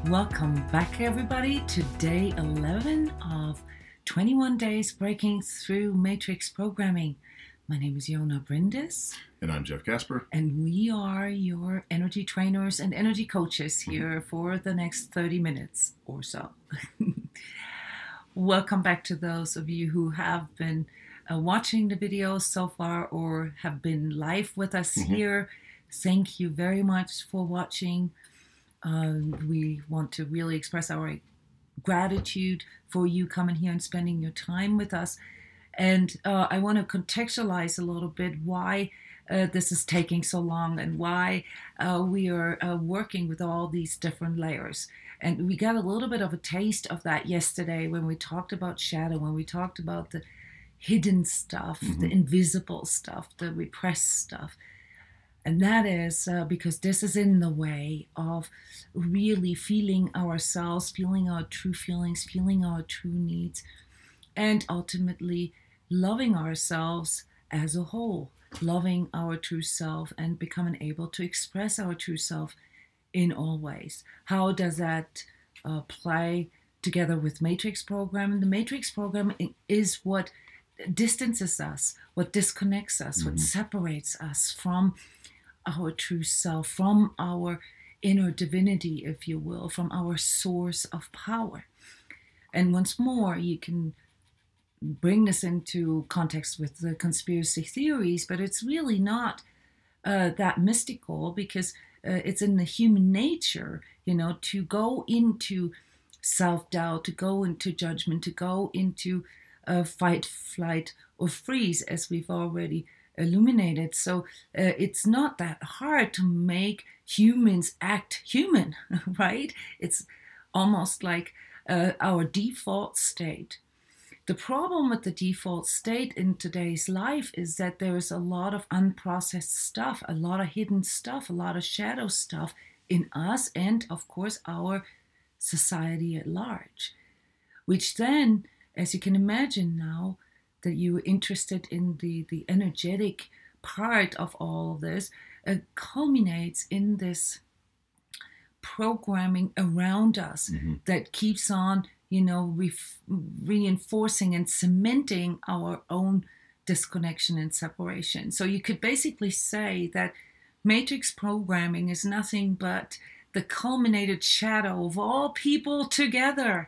Welcome back, everybody, to day 11 of 21 days breaking through matrix programming. My name is Jona Bryndis. And I'm Jeff Casper. And we are your energy trainers and energy coaches here for the next 30 minutes or so. Welcome back to those of you who have been watching the videos so far or have been live with us here. Thank you very much for watching. We want to really express our gratitude for you coming here and spending your time with us. And I want to contextualize a little bit why this is taking so long and why we are working with all these different layers. And we got a little bit of a taste of that yesterday when we talked about shadow, when we talked about the hidden stuff, the invisible stuff, the repressed stuff. And that is because this is in the way of really feeling ourselves, feeling our true feelings, feeling our true needs, and ultimately loving ourselves as a whole, loving our true self and becoming able to express our true self in all ways. How does that play together with matrix programming? The matrix programming is what distances us, what disconnects us, what separates us from our true self, from our inner divinity, if you will, from our source of power. And once more, you can bring this into context with the conspiracy theories, but it's really not that mystical, because it's in the human nature, you know, to go into self-doubt, to go into judgment, to go into fight, flight, or freeze, as we've already illuminated. So it's not that hard to make humans act human, right? It's almost like our default state. The problem with the default state in today's life is that there is a lot of unprocessed stuff, a lot of hidden stuff, a lot of shadow stuff in us and, of course, our society at large, which then, as you can imagine now, that you're interested in the energetic part of all of this, culminates in this programming around us that keeps on, you know, reinforcing and cementing our own disconnection and separation. So you could basically say that matrix programming is nothing but the culminated shadow of all people together.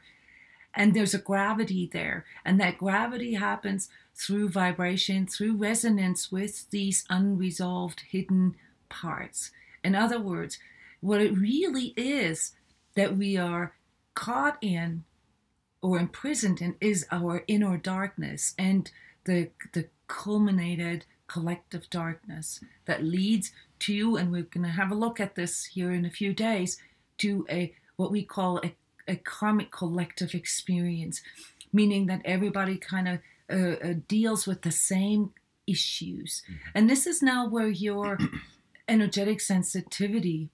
And there's a gravity there. And that gravity happens through vibration, through resonance with these unresolved hidden parts. In other words, what it really is that we are caught in or imprisoned in is our inner darkness and the culminated collective darkness that leads to, and we're going to have a look at this here in a few days, to what we call a karmic collective experience, meaning that everybody kind of deals with the same issues. And this is now where your energetic sensitivity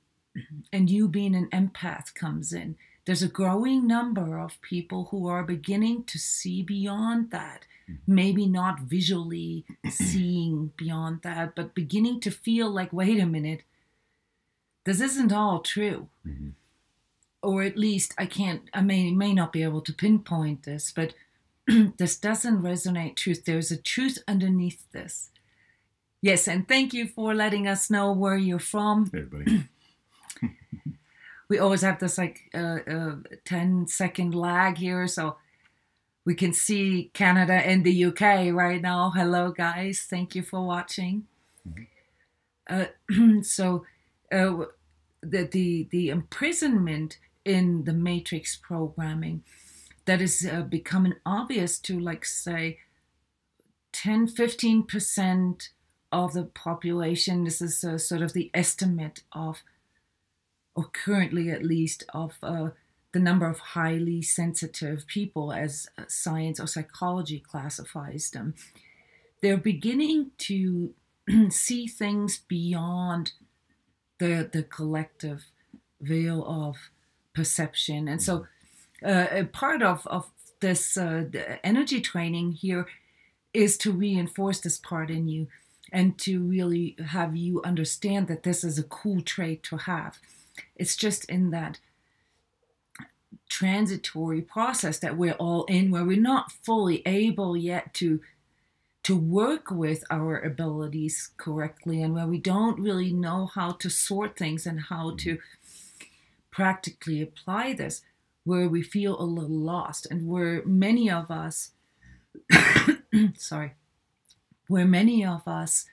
and you being an empath comes in. There's a growing number of people who are beginning to see beyond that, maybe not visually seeing beyond that, but beginning to feel like, wait a minute, this isn't all true. Or at least I may not be able to pinpoint this, but this doesn't resonate truth. There's a truth underneath this. Yes, and thank you for letting us know where you're from. Hey, everybody. We always have this like 10-second lag here, so we can see Canada and the UK right now. Hello, guys. Thank you for watching. So the imprisonment in the matrix programming that is becoming obvious to, like, say, 10-15% of the population. This is sort of the estimate of, or currently at least, of the number of highly sensitive people as science or psychology classifies them. They're beginning to see things beyond the collective veil of perception. And so part of this energy training here is to reinforce this part in you and to really have you understand that this is a cool trait to have. It's just in that transitory process that we're all in, where we're not fully able yet to work with our abilities correctly, and where we don't really know how to sort things and how to practically apply this, where we feel a little lost, and where many of us where many of us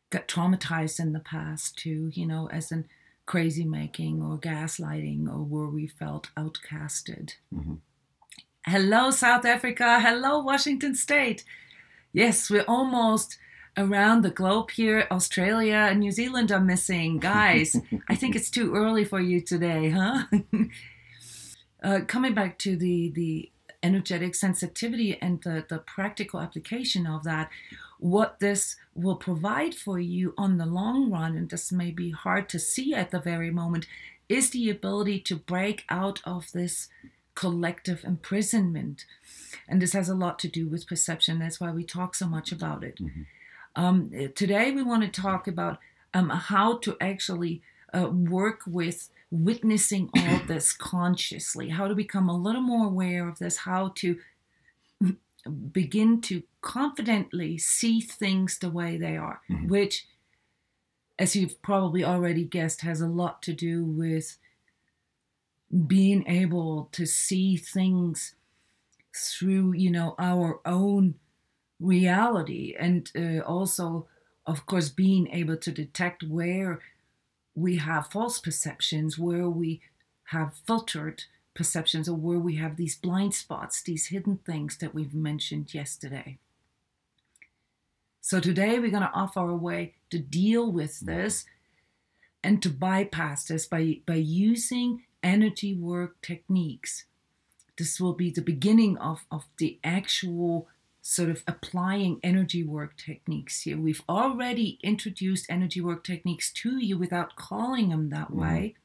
got traumatized in the past too, as in crazy making or gaslighting, or where we felt outcasted. Hello, South Africa. Hello, Washington State. Yes, we're almost around the globe here. Australia and New Zealand are missing. Guys, I think it's too early for you today, huh? Coming back to the energetic sensitivity and the practical application of that, what this will provide for you on the long run, and this may be hard to see at the very moment, is the ability to break out of this collective imprisonment. And this has a lot to do with perception. That's why we talk so much about it. Today we want to talk about how to actually work with witnessing all this consciously, how to become a little more aware of this, how to begin to confidently see things the way they are, which, as you've probably already guessed, has a lot to do with being able to see things through, our own reality, and also, of course, being able to detect where we have false perceptions, where we have filtered perceptions, or where we have these blind spots, these hidden things that we've mentioned yesterday. So today we're going to offer a way to deal with this and to bypass this by using energy work techniques. This will be the beginning of the actual sort of applying energy work techniques here. We've already introduced energy work techniques to you without calling them that way,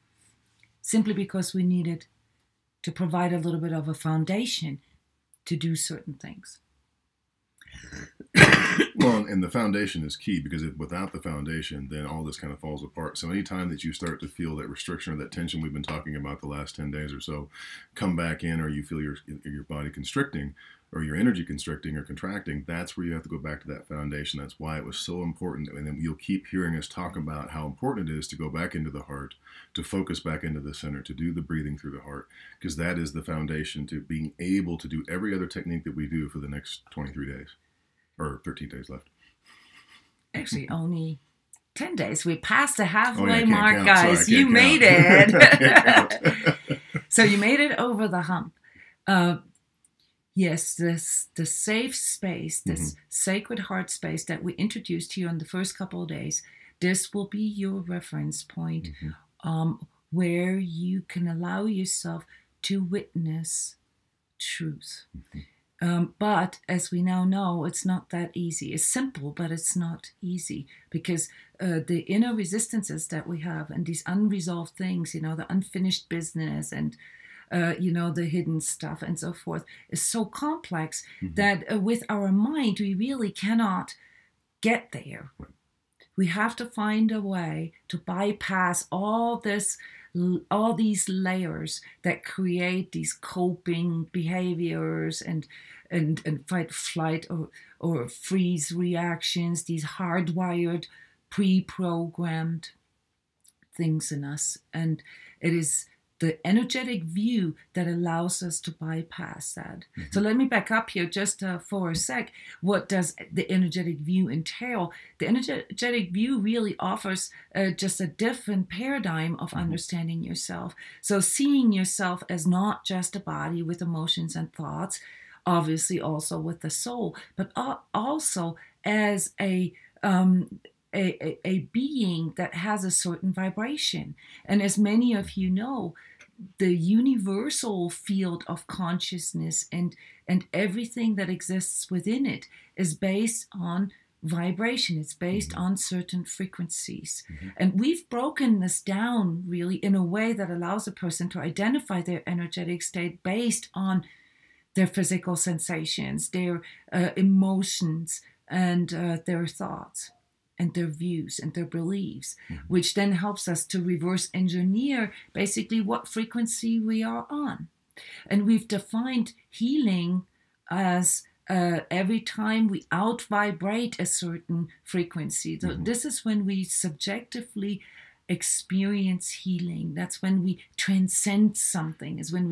simply because we needed to provide a little bit of a foundation to do certain things. Well, and the foundation is key, because without the foundation, then all this kind of falls apart. So anytime that you start to feel that restriction or that tension we've been talking about the last 10 days or so come back in, or you feel your body constricting, or your energy constricting or contracting, that's where you have to go back to that foundation. That's why it was so important. And then you'll keep hearing us talk about how important it is to go back into the heart, to focus back into the center, to do the breathing through the heart, because that is the foundation to being able to do every other technique that we do for the next 23 days. Or 13 days left. Actually, only 10 days. We passed the halfway mark, count. guys. Sorry, you made it. So you made it over the hump. Yes, the safe space, this sacred heart space that we introduced here in the first couple of days, this will be your reference point where you can allow yourself to witness truth. But as we now know, it's not that easy. It's simple, but it's not easy, because the inner resistances that we have and these unresolved things, the unfinished business and, the hidden stuff and so forth, is so complex that with our mind, we really cannot get there. We have to find a way to bypass all these layers that create these coping behaviors and fight, flight, or freeze reactions, these hardwired, pre-programmed things in us. And it is the energetic view that allows us to bypass that. So let me back up here just for a sec. What does the energetic view entail? The energetic view really offers just a different paradigm of understanding yourself. So seeing yourself as not just a body with emotions and thoughts, obviously also with the soul, but also as a being that has a certain vibration. And as many of you know, the universal field of consciousness and everything that exists within it is based on vibration. It's based on certain frequencies. And we've broken this down really in a way that allows a person to identify their energetic state based on their physical sensations, their emotions, and their thoughts. and their views and their beliefs, which then helps us to reverse engineer basically what frequency we are on. And we've defined healing as every time we out vibrate a certain frequency. So this is when we subjectively experience healing. That's when we transcend something, is when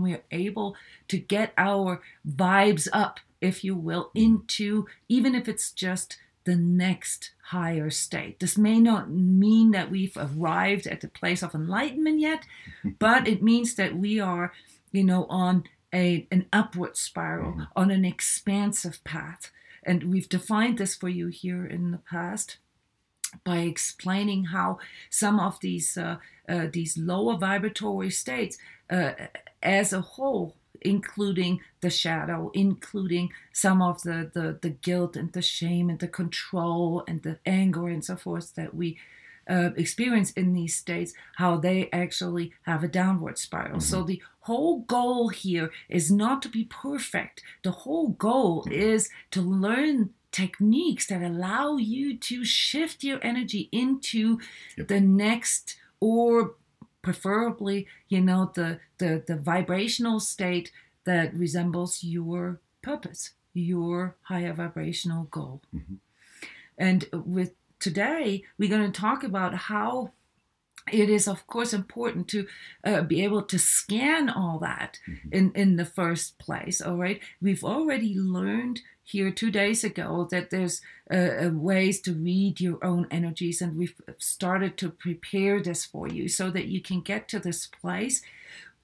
we're able to get our vibes up, if you will, into, even if it's just the next higher state. This may not mean that we've arrived at the place of enlightenment yet, but it means that we are, on an upward spiral, on an expansive path. And we've defined this for you here in the past by explaining how some of these lower vibratory states as a whole, including the shadow, including some of the guilt and the shame and the control and the anger and so forth that we experience in these states, how they actually have a downward spiral. So the whole goal here is not to be perfect. The whole goal is to learn techniques that allow you to shift your energy into the next, or preferably, the vibrational state that resembles your purpose, your higher vibrational goal. And with today, we're going to talk about how it is, of course, important to be able to scan all that in the first place. All right. We've already learned here 2 days ago that there's ways to read your own energies, and we've started to prepare this for you so that you can get to this place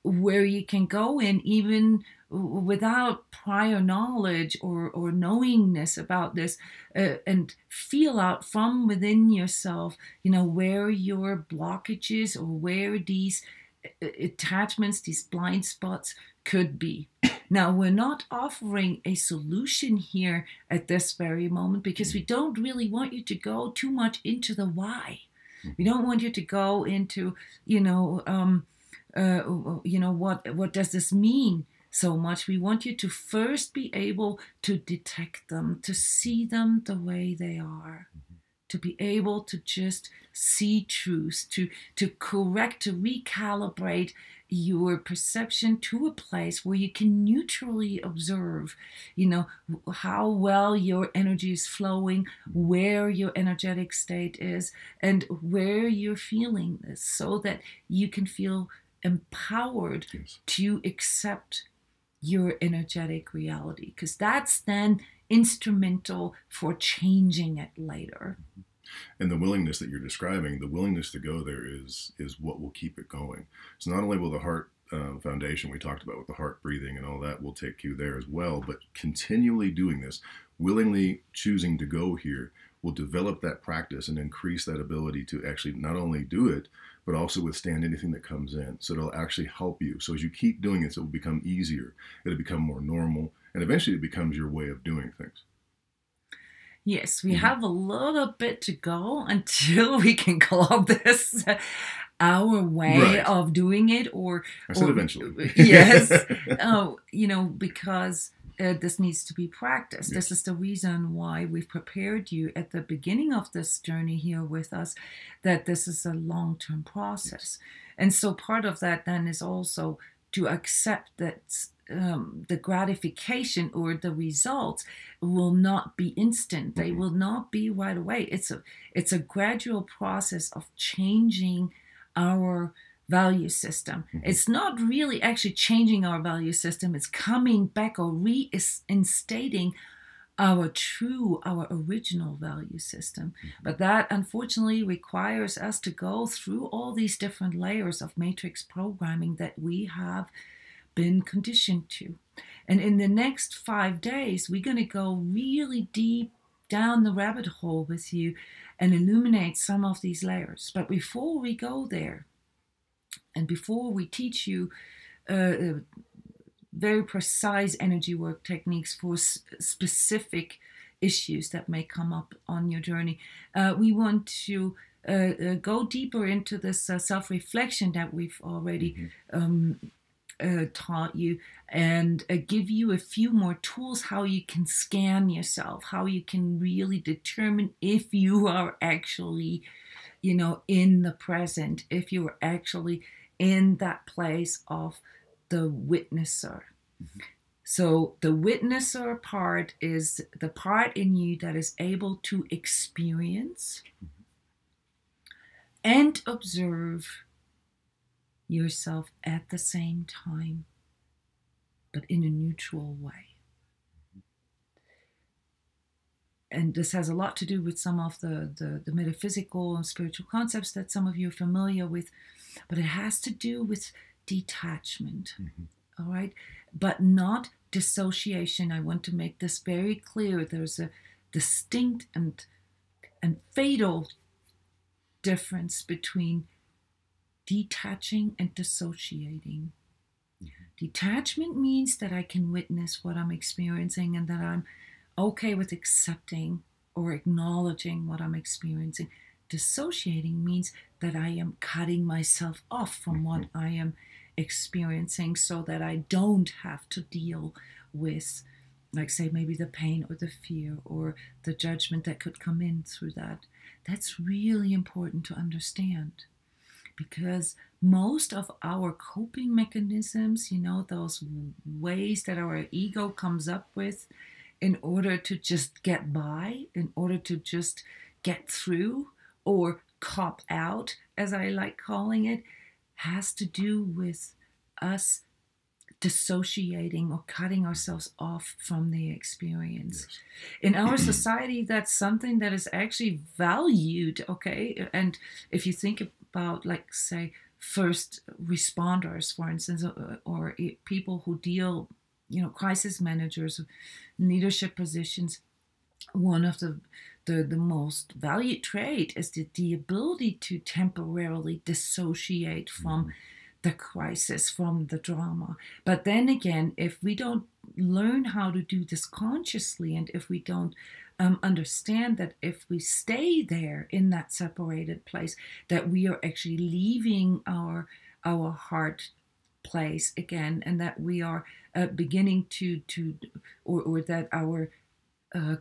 where you can go in even without prior knowledge or knowingness about this, and feel out from within yourself, where your blockages or where these attachments, these blind spots could be. Now, we're not offering a solution here at this very moment, because we don't really want you to go too much into the why. We don't want you to go into, what does this mean so much. We want you to first be able to detect them, to see them the way they are, to be able to just see truth, to correct, to recalibrate your perception to a place where you can neutrally observe, how well your energy is flowing, where your energetic state is, and where you're feeling this, so that you can feel empowered to accept your energetic reality, because that's then instrumental for changing it later. And the willingness that you're describing, the willingness to go there is what will keep it going. So not only will the heart foundation we talked about with the heart breathing and all that will take you there as well, but continually doing this, willingly choosing to go here, will develop that practice and increase that ability to actually not only do it, but also withstand anything that comes in. So it'll actually help you. So as you keep doing it, it will become easier. It'll become more normal. And eventually it becomes your way of doing things. Yes, we have a little bit to go until we can call this our way of doing it, or eventually. Yes, because this needs to be practiced. Yes. This is the reason why we've prepared you at the beginning of this journey here with us, that this is a long-term process. Yes. And so part of that then is also to accept that the gratification or the results will not be instant. They will not be right away. It's a gradual process of changing our value system. It's not really actually changing our value system. It's coming back or reinstating our original value system. But that unfortunately requires us to go through all these different layers of matrix programming that we have been conditioned to. And in the next 5 days, we're going to go really deep down the rabbit hole with you and illuminate some of these layers. But before we go there, and before we teach you very precise energy work techniques for specific issues that may come up on your journey, we want to go deeper into this self-reflection that we've already taught you, and give you a few more tools how you can scan yourself, how you can really determine if you are actually, in the present, if you are actually in that place of the witnesser. Mm-hmm. So the witnesser part is the part in you that is able to experience and observe yourself at the same time, but in a neutral way. And this has a lot to do with some of the metaphysical and spiritual concepts that some of you are familiar with, but it has to do with detachment, all right? But not dissociation. I want to make this very clear. There's a distinct and fatal difference between detaching and dissociating. Detachment means that I can witness what I'm experiencing and that I'm okay with accepting or acknowledging what I'm experiencing. Dissociating means that I am cutting myself off from what I am experiencing so that I don't have to deal with, like, say, maybe the pain or the fear or the judgment that could come in through that. That's really important to understand, because most of our coping mechanisms, those ways that our ego comes up with in order to just get by, in order to just get through or cop out, as I like calling it, has to do with us dissociating or cutting ourselves off from the experience. Yes. In our society, that's something that is actually valued, okay? And if you think about, like, say, first responders, for instance, or people who deal, crisis managers, leadership positions, one of the most valued trait is the ability to temporarily dissociate from the crisis, from the drama. But then again, if we don't learn how to do this consciously, and if we don't understand that if we stay there in that separated place, that we are actually leaving our heart place again, and that we are beginning or that our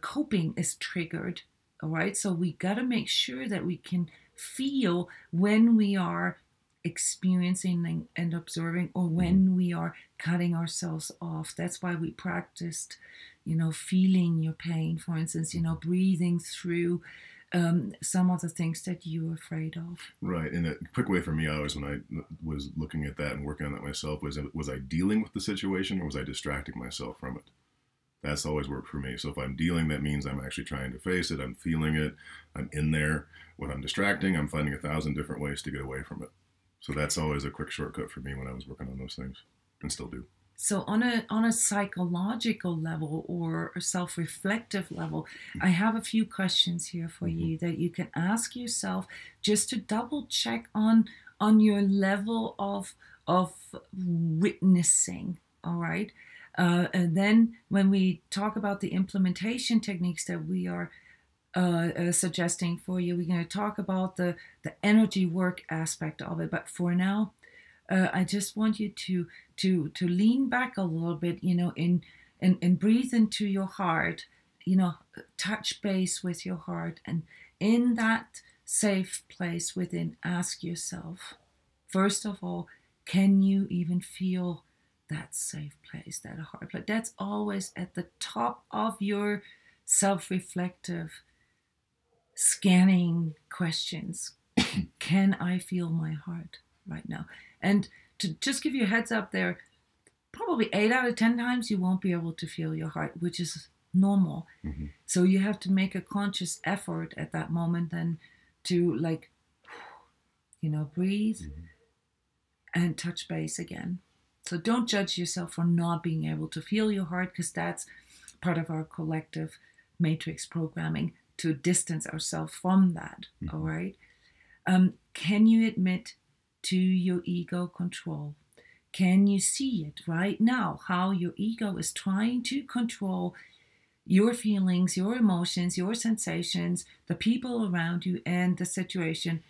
coping is triggered. All right, so we got to make sure that we can feel when we are experiencing and observing, or when we are cutting ourselves off. That's why we practiced, feeling your pain, for instance, breathing through some of the things that you're afraid of. Right. And a quick way for me, always, when I was looking at that and working on that myself, was I dealing with the situation, or was I distracting myself from it? That's always worked for me. So if I'm dealing, that means I'm actually trying to face it. I'm feeling it. I'm in there. When I'm distracting, I'm finding 1,000 different ways to get away from it. So that's always a quick shortcut for me when I was working on those things, and still do. So on a psychological level or a self-reflective level, I have a few questions here for you that you can ask yourself just to double check on your level of witnessing. All right. And then when we talk about the implementation techniques that we are suggesting for you, we're going to talk about the energy work aspect of it. But for now, I just want you to lean back a little bit, and breathe into your heart, touch base with your heart, and in that safe place within, ask yourself, first of all, can you even feel that safe place, that heart place? That's always at the top of your self-reflective scanning questions. Can I feel my heart right now? And to just give you a heads up there, probably 8 out of 10 times you won't be able to feel your heart, which is normal. So you have to make a conscious effort at that moment then to, like, breathe and touch base again. So don't judge yourself for not being able to feel your heart, because that's part of our collective matrix programming, to distance ourselves from that. All right. Can you admit to your ego control? Can you see it right now, how your ego is trying to control your feelings, your emotions, your sensations, the people around you, and the situation,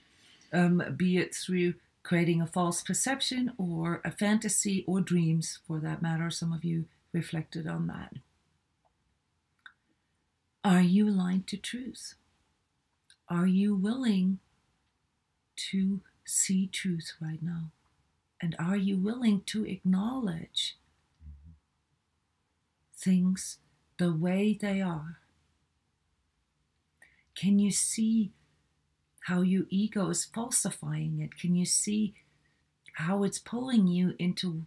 be it through creating a false perception or a fantasy or dreams for that matter. Some of you reflected on that. Are you aligned to truth? Are you willing to see truth right now? And are you willing to acknowledge things the way they are? Can you see how your ego is falsifying it? Can you see how it's pulling you into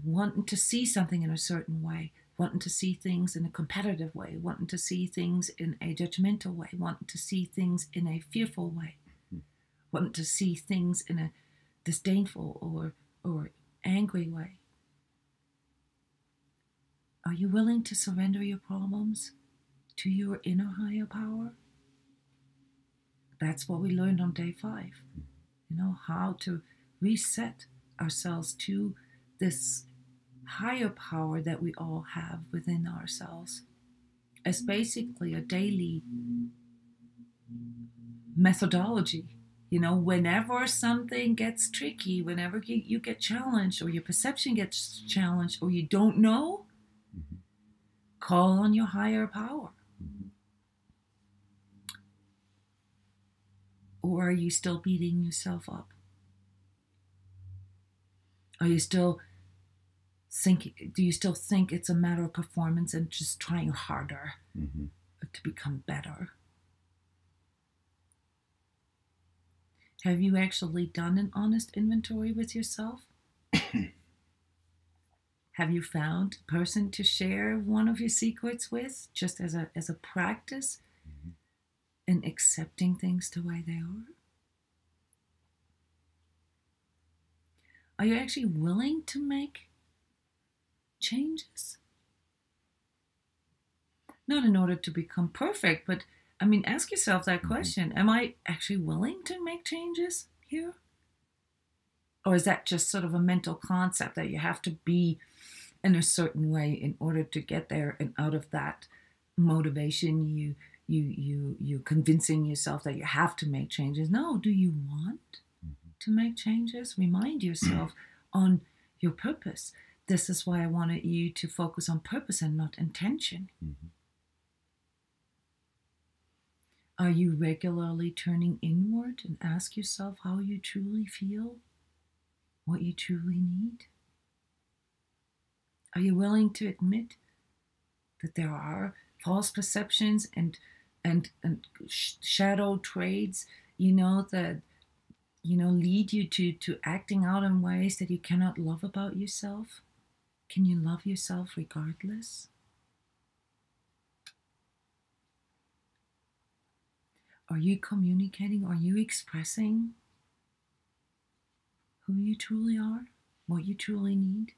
wanting to see something in a certain way, wanting to see things in a competitive way, wanting to see things in a judgmental way, wanting to see things in a fearful way, wanting to see things in a disdainful or angry way? Are you willing to surrender your problems to your inner higher power? That's what we learned on day 5. You know, how to reset ourselves to this higher power that we all have within ourselves as basically a daily methodology. You know, whenever something gets tricky, whenever you get challenged or your perception gets challenged or you don't know, call on your higher power. Or are you still beating yourself up? Are you still thinking, do you still think it's a matter of performance and just trying harder to become better? Have you actually done an honest inventory with yourself? Have you found a person to share one of your secrets with, just as a practice in accepting things the way they are? Are you actually willing to make changes? Not in order to become perfect, but I mean, ask yourself that question. Am I actually willing to make changes here? Or is that just sort of a mental concept that you have to be in a certain way in order to get there, and out of that motivation you convincing yourself that you have to make changes? No, do you want to make changes? Remind yourself on your purpose. This is why I wanted you to focus on purpose and not intention. Are you regularly turning inward and ask yourself how you truly feel? What you truly need? Are you willing to admit that there are false perceptions and shadow traits, that, lead you to acting out in ways that you cannot love about yourself? Can you love yourself regardless? Are you communicating? Are you expressing who you truly are? What you truly need?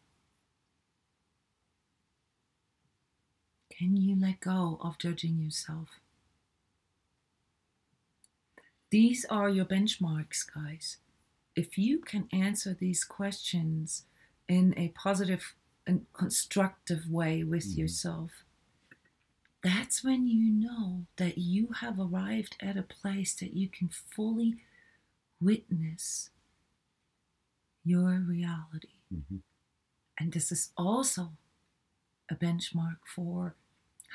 Can you let go of judging yourself? These are your benchmarks, guys. If you can answer these questions in a positive and constructive way with yourself, that's when you know that you have arrived at a place that you can fully witness your reality. And this is also a benchmark for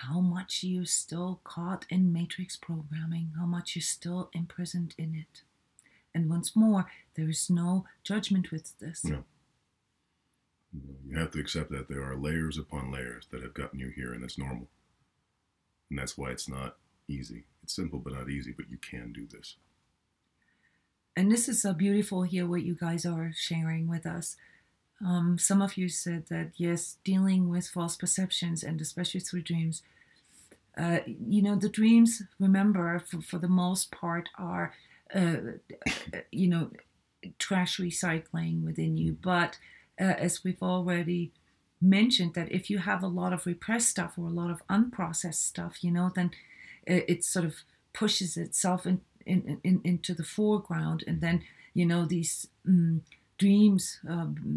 how much you're still caught in matrix programming, how much you're still imprisoned in it. And once more, there is no judgment with this. No. You have to accept that there are layers upon layers that have gotten you here, and that's normal. And that's why it's not easy. It's simple but not easy, but you can do this. And this is so beautiful here, what you guys are sharing with us. Some of you said that, yes, dealing with false perceptions, and especially through dreams, the dreams, remember, for the most part, are, trash recycling within you. But as we've already mentioned, that if you have a lot of repressed stuff or a lot of unprocessed stuff, then it sort of pushes itself into the foreground, and then these dreams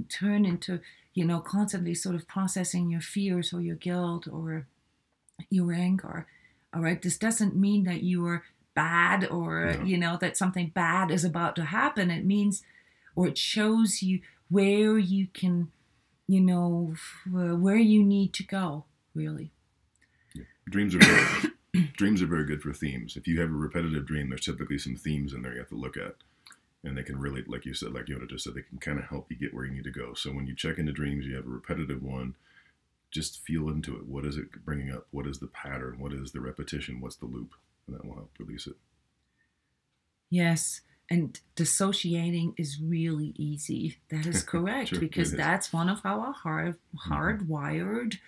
turn into constantly sort of processing your fears or your guilt or your anger. All right, this doesn't mean that you are bad or that something bad is about to happen. It means, or it shows you where you can, where you need to go, really. Yeah. Dreams are very good for themes. If you have a repetitive dream, there's typically some themes in there you have to look at. And they can really, like you said, like Jona just said, they can kind of help you get where you need to go. So when you check into dreams, you have a repetitive one, just feel into it. What is it bringing up? What is the pattern? What is the repetition? What's the loop? And that will help release it. Yes. And dissociating is really easy. That is correct. Sure, because that's one of our hardwired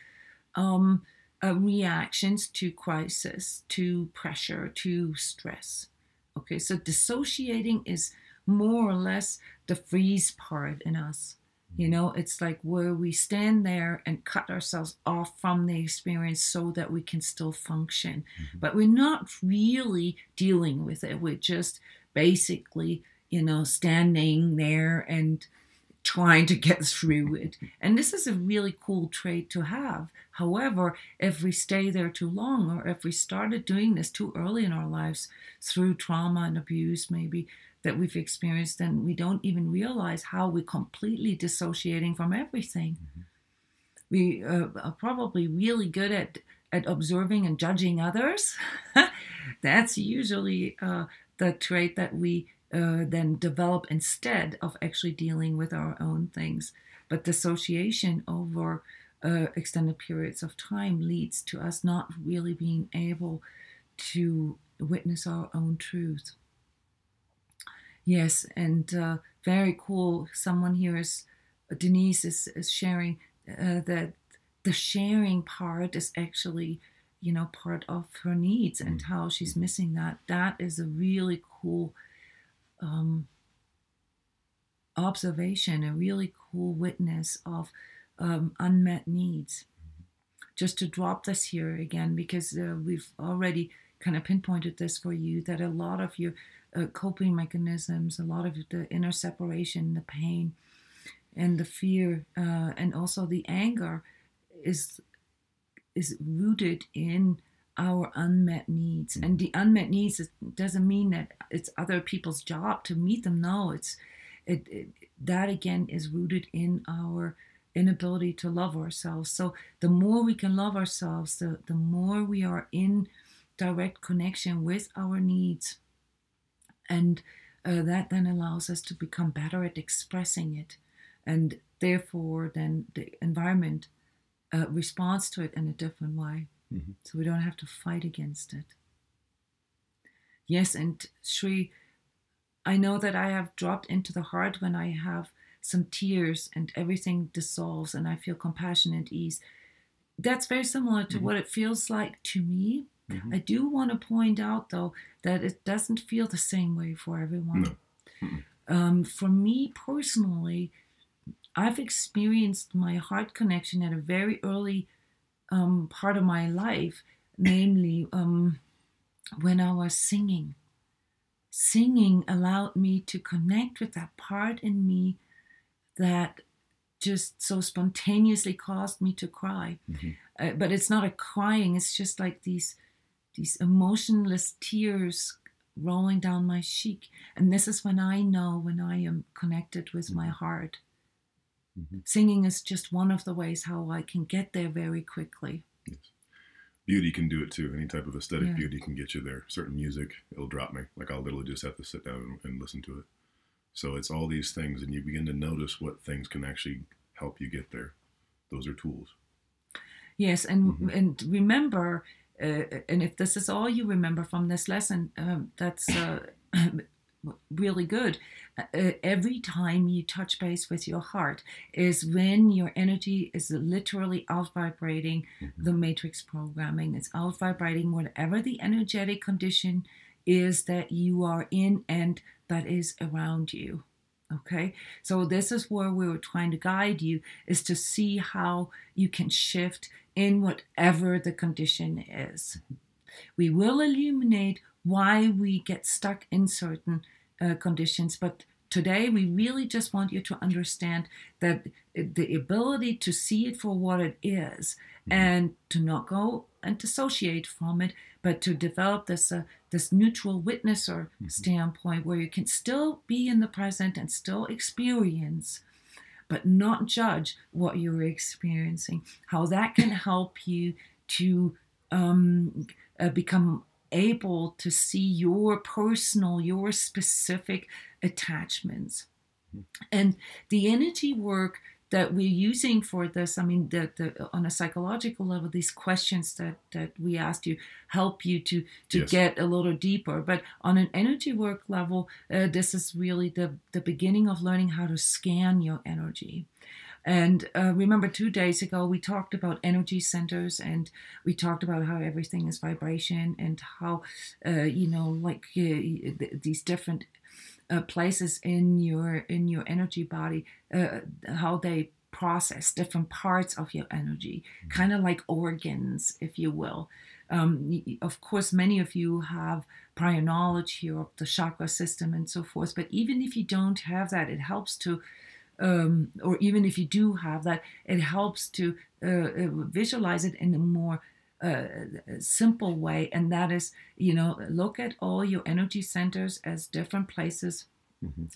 reactions to crisis, to pressure, to stress. Okay, so dissociating is more or less the freeze part in us. It's like where we stand there and cut ourselves off from the experience so that we can still function. But we're not really dealing with it. We're just basically, standing there and trying to get through it. And this is a really cool trait to have. However, if we stay there too long, or if we started doing this too early in our lives through trauma and abuse maybe that we've experienced, then we don't even realize how we're completely dissociating from everything. We are probably really good at observing and judging others. That's usually the trait that we then develop instead of actually dealing with our own things. But dissociation over extended periods of time leads to us not really being able to witness our own truth. Yes, and very cool. Someone here Denise is sharing that the sharing part is actually, part of her needs and how she's missing that. That is a really cool observation, a really cool witness of unmet needs. Just to drop this here again, because we've already kind of pinpointed this for you, that a lot of your coping mechanisms, a lot of the inner separation, the pain, and the fear, and also the anger is rooted in our unmet needs. And the unmet needs doesn't mean that it's other people's job to meet them. No, that again is rooted in our inability to love ourselves. So the more we can love ourselves, the more we are in direct connection with our needs. And that then allows us to become better at expressing it. And therefore, then the environment responds to it in a different way. So we don't have to fight against it. Yes, and Sri, I know that I have dropped into the heart when I have some tears and everything dissolves and I feel compassion and ease. That's very similar to what it feels like to me. I do want to point out, though, that it doesn't feel the same way for everyone. No. For me personally, I've experienced my heart connection at a very early part of my life, namely when I was singing. Singing allowed me to connect with that part in me that just so spontaneously caused me to cry. But it's not a crying, it's just like these emotionless tears rolling down my cheek. And this is when I know when I am connected with my heart. Singing is just one of the ways how I can get there very quickly. Yes. Beauty can do it too. Any type of aesthetic beauty can get you there. Certain music, it'll drop me. Like I'll literally just have to sit down and listen to it. So it's all these things, and you begin to notice what things can actually help you get there. Those are tools. Yes, and remember, and if this is all you remember from this lesson, that's really good. Every time you touch base with your heart is when your energy is literally out vibrating the matrix programming. It's out vibrating whatever the energetic condition is that you are in and that is around you. Okay, so this is where we were trying to guide you, is to see how you can shift in whatever the condition is. We will illuminate why we get stuck in certain conditions, but today we really just want you to understand that the ability to see it for what it is, and to not go and dissociate from it, but to develop this neutral witnesser standpoint where you can still be in the present and still experience, but not judge what you're experiencing. How that can help you to become able to see your personal, your specific attachments. And the energy work that we're using for this, I mean, on a psychological level, these questions that we asked you help you to yes. get a little deeper. But on an energy work level, this is really the beginning of learning how to scan your energy. And remember 2 days ago, we talked about energy centers, and we talked about how everything is vibration, and how, these different places in your energy body, how they process different parts of your energy, kind of like organs, if you will. Of course, many of you have prior knowledge here of the chakra system and so forth, but even if you don't have that, it helps to or even if you do have that, it helps to visualize it in a more simple way. And that is, look at all your energy centers as different places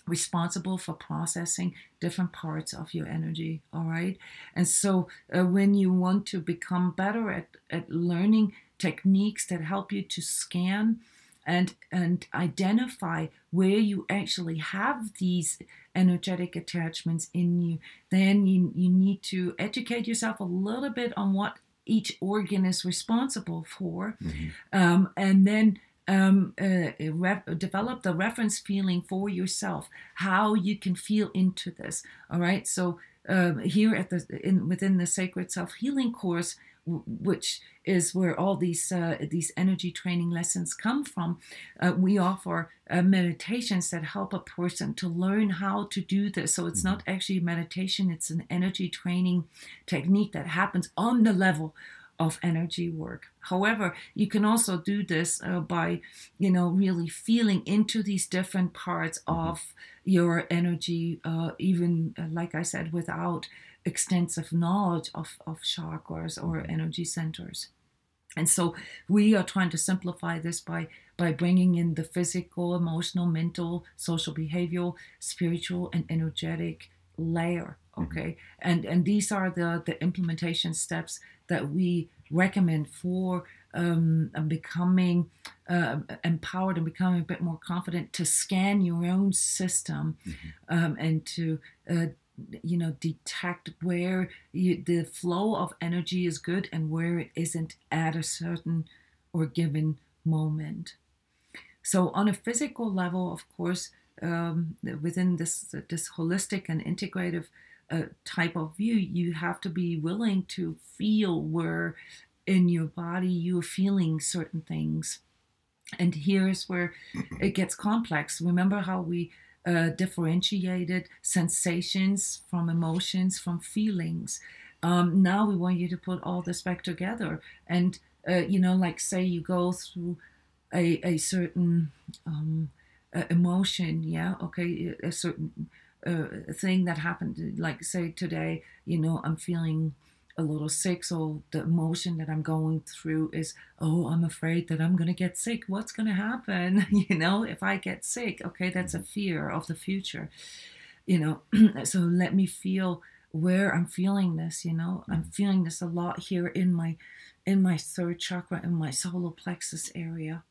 responsible for processing different parts of your energy. All right. And so when you want to become better at learning techniques that help you to scan and identify where you actually have these energetic attachments in you, then you need to educate yourself a little bit on what each organ is responsible for, and then develop the reference feeling for yourself, how you can feel into this. All right. So here at within the Sacred Self-Healing course, which is where all these energy training lessons come from, we offer meditations that help a person to learn how to do this. So it's not actually meditation, it's an energy training technique that happens on the level of energy work. However, you can also do this by, really feeling into these different parts of your energy, even, like I said, without extensive knowledge of chakras or energy centers. And so we are trying to simplify this by bringing in the physical, emotional, mental, social, behavioral, spiritual, and energetic layer. Okay. And these are the implementation steps that we recommend for becoming empowered and becoming a bit more confident to scan your own system, and to detect where the flow of energy is good and where it isn't at a certain or given moment. So on a physical level, of course, within this holistic and integrative type of view, you have to be willing to feel where in your body you're feeling certain things. And here's where it gets complex. Remember how we differentiated sensations from emotions from feelings. Now we want you to put all this back together. And, like say you go through a certain emotion, a certain thing that happened, like say today, I'm feeling a little sick, so the emotion that I'm going through is, I'm afraid that I'm going to get sick. What's going to happen, if I get sick? Okay, that's a fear of the future, so let me feel where I'm feeling this, I'm feeling this a lot here in my third chakra, in my solar plexus area.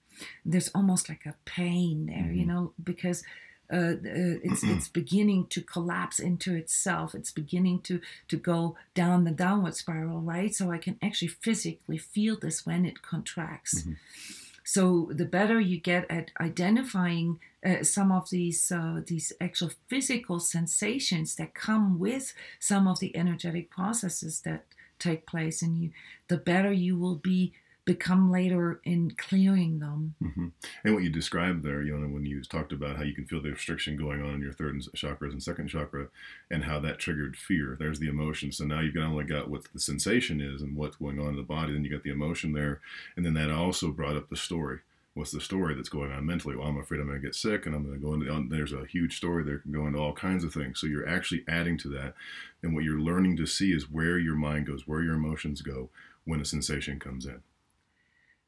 There's almost like a pain there, because it's beginning to collapse into itself. It's beginning to go down the downward spiral, right? So I can actually physically feel this when it contracts. So the better you get at identifying some of these actual physical sensations that come with some of the energetic processes that take place in you, the better you will become later in clearing them. And what you described there, Jona, when you talked about how you can feel the restriction going on in your third chakras and second chakra, and how that triggered fear. There's the emotion. So now you've not only got what the sensation is and what's going on in the body, then you got the emotion there, and then that also brought up the story. what's the story that's going on mentally? Well, I'm afraid I'm going to get sick, and I'm going to go into, there's a huge story there, can go into all kinds of things. So you're actually adding to that. And what you're learning to see is where your mind goes, where your emotions go when a sensation comes in.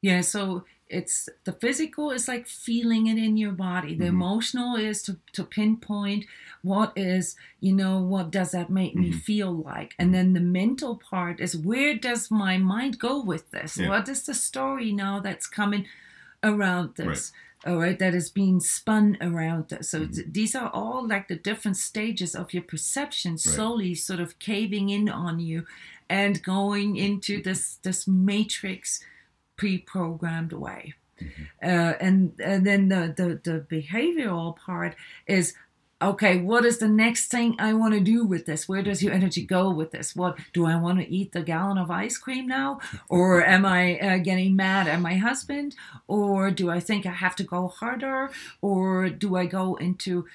Yeah, so it's the physical is like feeling it in your body. The emotional is to pinpoint what is, what does that make me feel like? And then the mental part is, where does my mind go with this? Yeah. What is the story now that's coming around this? Right. All right, that is being spun around this. So these are all like the different stages of your perception slowly sort of caving in on you and going into this matrix pre-programmed way. And then the behavioral part is, okay, what is the next thing I want to do with this? Where does your energy go with this? What do I want to eat the gallon of ice cream now? Or am I getting mad at my husband? Or do I think I have to go harder? Or do I go into,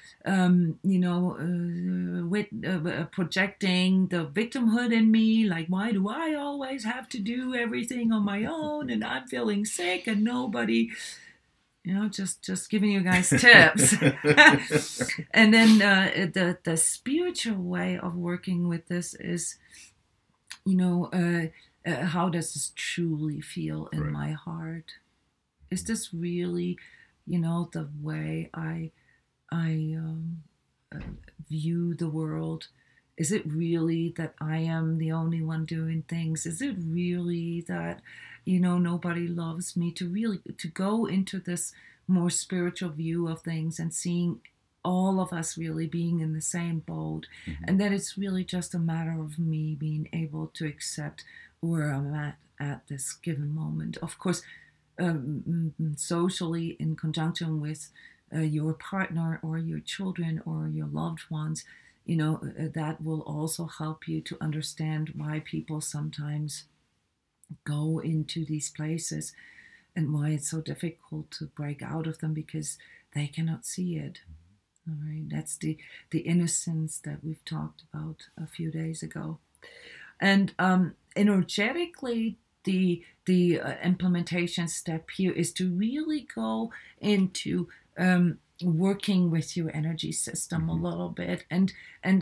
projecting the victimhood in me? Like, why do I always have to do everything on my own? And I'm feeling sick and nobody... just giving you guys tips. And then the spiritual way of working with this is, how does this truly feel in my heart? Is this really, the way I view the world? Is it really that I am the only one doing things? Is it really that, nobody loves me? To go into this more spiritual view of things and seeing all of us really being in the same boat. And that it's really just a matter of me being able to accept where I'm at this given moment. Of course, socially, in conjunction with your partner or your children or your loved ones, that will also help you to understand why people sometimes go into these places and why it's so difficult to break out of them, because they cannot see it. All right, that's the innocence that we've talked about a few days ago. And energetically, the implementation step here is to really go into working with your energy system a little bit and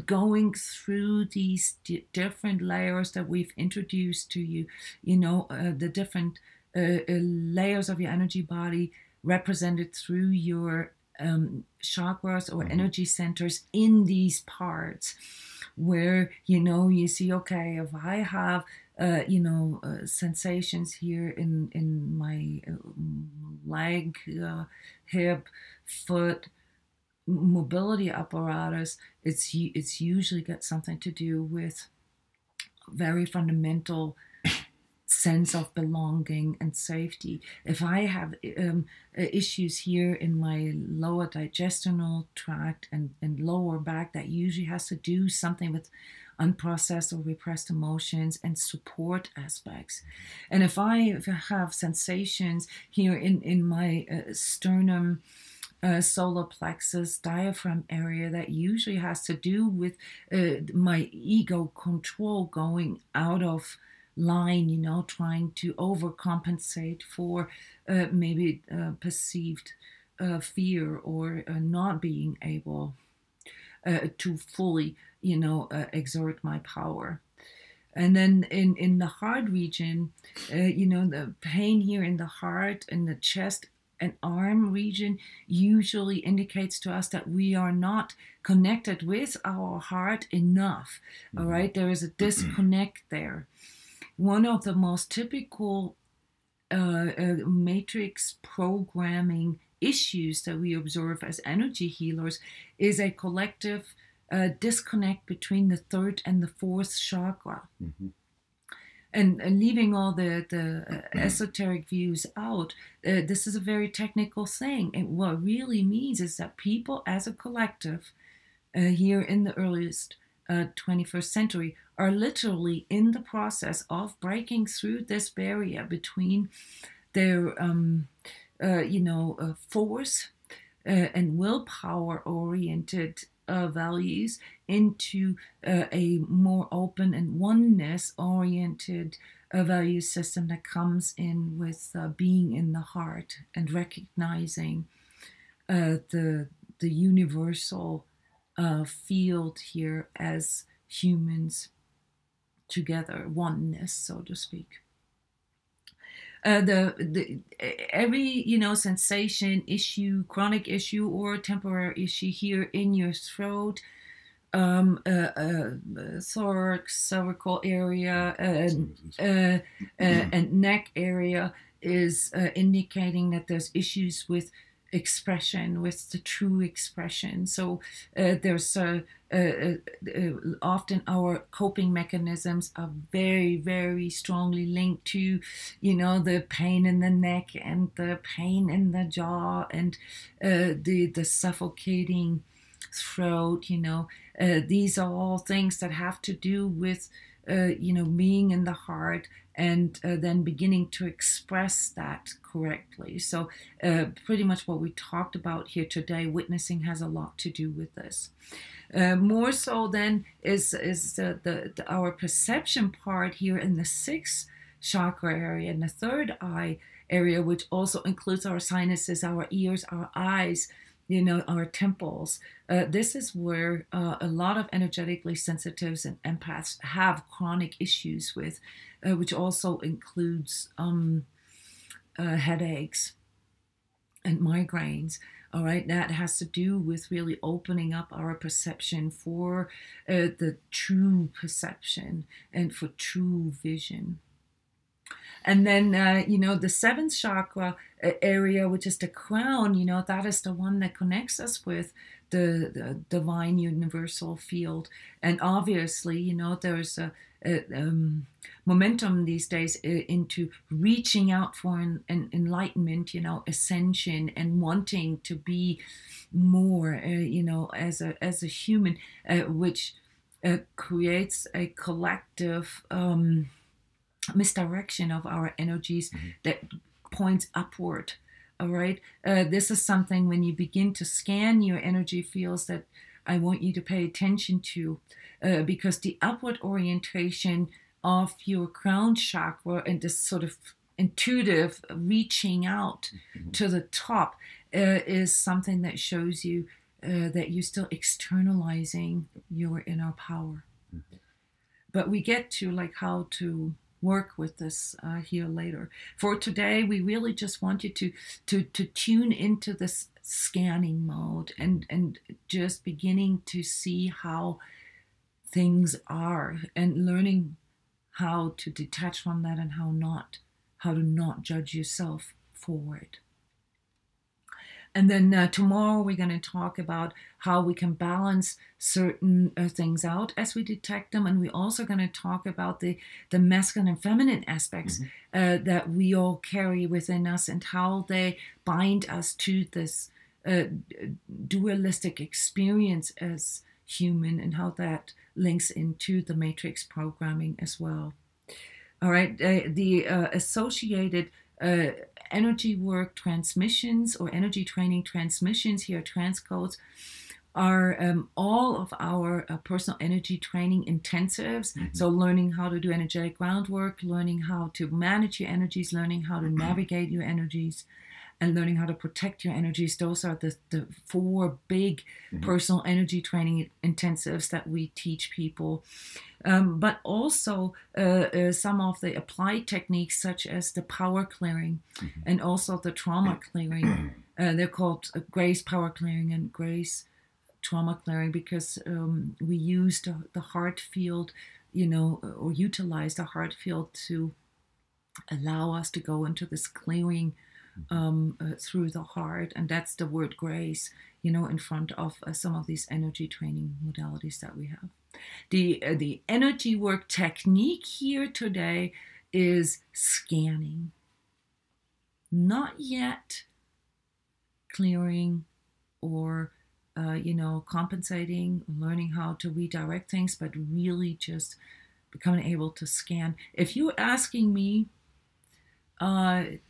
going through these different layers that we've introduced to you, the different layers of your energy body represented through your chakras or energy centers in these parts where, you see, okay, if I have sensations here in my leg, hip, foot, mobility apparatus, it's usually got something to do with very fundamental sense of belonging and safety. If I have issues here in my lower digestional tract and lower back, that usually has to do something with unprocessed or repressed emotions and support aspects. And if I have sensations here in my sternum, solar plexus, diaphragm area, that usually has to do with my ego control going out of line, trying to overcompensate for maybe perceived fear or not being able to fully, exert my power. And then in the heart region, the pain here in the heart and the chest and arm region usually indicates to us that we are not connected with our heart enough. All right, there is a disconnect there. One of the most typical matrix programming issues that we observe as energy healers is a collective disconnect between the third and the fourth chakra. And leaving all the esoteric views out, this is a very technical thing. And what it really means is that people as a collective here in the earliest 21st century are literally in the process of breaking through this barrier between their force and willpower oriented values into a more open and oneness oriented value system that comes in with being in the heart and recognizing the universal field here as humans together, oneness, so to speak. Every sensation, issue, chronic issue, or temporary issue here in your throat, thorax, cervical area, and neck area is indicating that there's issues with expression, with the true expression. So there's often our coping mechanisms are very, very strongly linked to, the pain in the neck and the pain in the jaw and the suffocating throat. These are all things that have to do with being in the heart and then beginning to express that correctly. So pretty much what we talked about here today, witnessing, has a lot to do with this. More so then is our perception part here in the sixth chakra area, in the third eye area, which also includes our sinuses, our ears, our eyes, our temples. This is where a lot of energetically sensitives and empaths have chronic issues with, which also includes headaches and migraines. All right, that has to do with really opening up our perception for the true perception and for true vision. And then, the seventh chakra area, which is the crown, that is the one that connects us with the divine universal field. And obviously, there's a momentum these days into reaching out for an enlightenment, ascension, and wanting to be more, as a human, which creates a collective misdirection of our energies that points upward. All right, this is something when you begin to scan your energy fields that I want you to pay attention to, because the upward orientation of your crown chakra and this sort of intuitive reaching out to the top is something that shows you that you're still externalizing your inner power. But we get to how to work with this here later. For today, we really just want you to tune into this scanning mode and just beginning to see how things are and learning how to detach from that and how to not judge yourself for it. And then tomorrow we're going to talk about how we can balance certain things out as we detect them. And we're also going to talk about the masculine and feminine aspects that we all carry within us and how they bind us to this dualistic experience as human and how that links into the matrix programming as well. All right, the associated energy work transmissions or energy training transmissions here, transCODES, are all of our personal energy training intensives. So learning how to do energetic groundwork, learning how to manage your energies, learning how to navigate your energies, and learning how to protect your energies. Those are the four big personal energy training intensives that we teach people. But also some of the applied techniques such as the power clearing and also the trauma clearing. They're called grace power clearing and grace trauma clearing because we use the heart field, or utilize the heart field to allow us to go into this clearing through the heart. And that's the word grace, in front of some of these energy training modalities that we have. The energy work technique here today is scanning. Not yet clearing or, compensating, learning how to redirect things, but really just becoming able to scan. If you're asking me,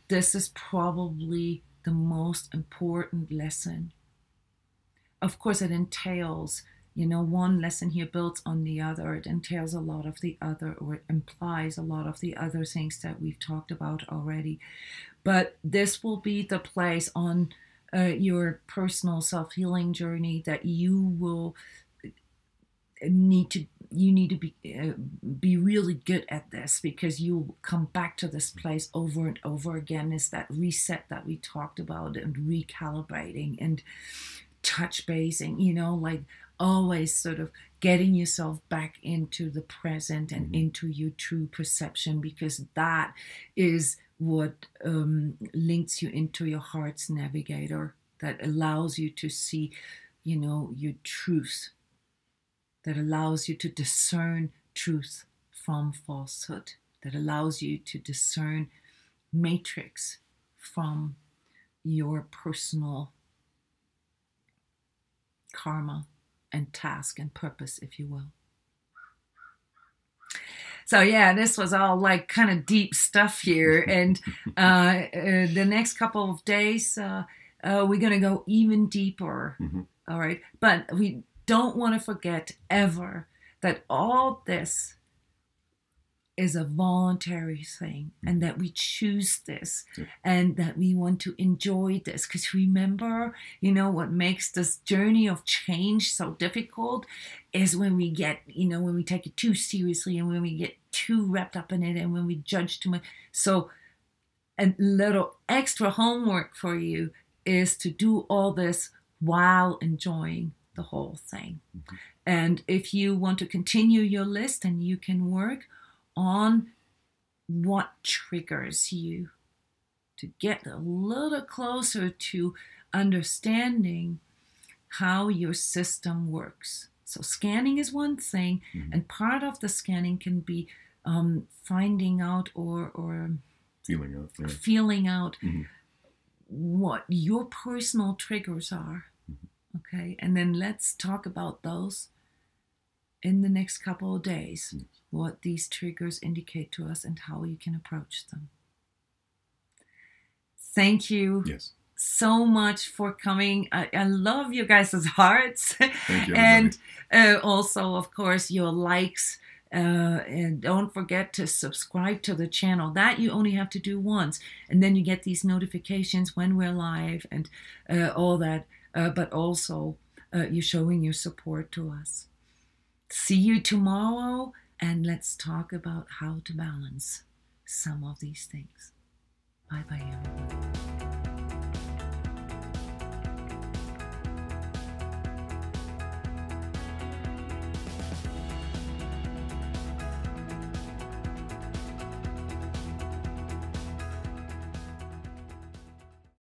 this is probably the most important lesson. Of course, it entails you know, one lesson here builds on the other. It entails a lot of the other, or it implies a lot of the other things that we've talked about already. But this will be the place on your personal self-healing journey that you will need to be really good at this, because you'll come back to this place over and over again. Is that reset that we talked about, and recalibrating and touch basing, you know, like always sort of getting yourself back into the present and into your true perception, because that is what links you into your heart's navigator, that allows you to see, you know, your truth, that allows you to discern truth from falsehood, that allows you to discern matrix from your personal karma and task and purpose, if you will. So yeah, this was all like kind of deep stuff here. And the next couple of days, we're going to go even deeper. All right. But we don't want to forget ever that all this is a voluntary thing, and that we choose this, and that we want to enjoy this. Because remember, you know, what makes this journey of change so difficult is when we get, you know, when we take it too seriously, and when we get too wrapped up in it, and when we judge too much. So a little extra homework for you is to do all this while enjoying the whole thing. And if you want to continue your list, and you can work on what triggers you to get a little closer to understanding how your system works. So scanning is one thing, and part of the scanning can be finding out or feeling out what your personal triggers are. Okay, and then let's talk about those in the next couple of days, what these triggers indicate to us and how you can approach them. Thank you so much for coming. I love you guys' hearts. Thank you, and also, of course, your likes. And don't forget to subscribe to the channel. That you only have to do once. And then you get these notifications when we're live and all that. But also, you're showing your support to us. See you tomorrow, and let's talk about how to balance some of these things. Bye-bye, everyone.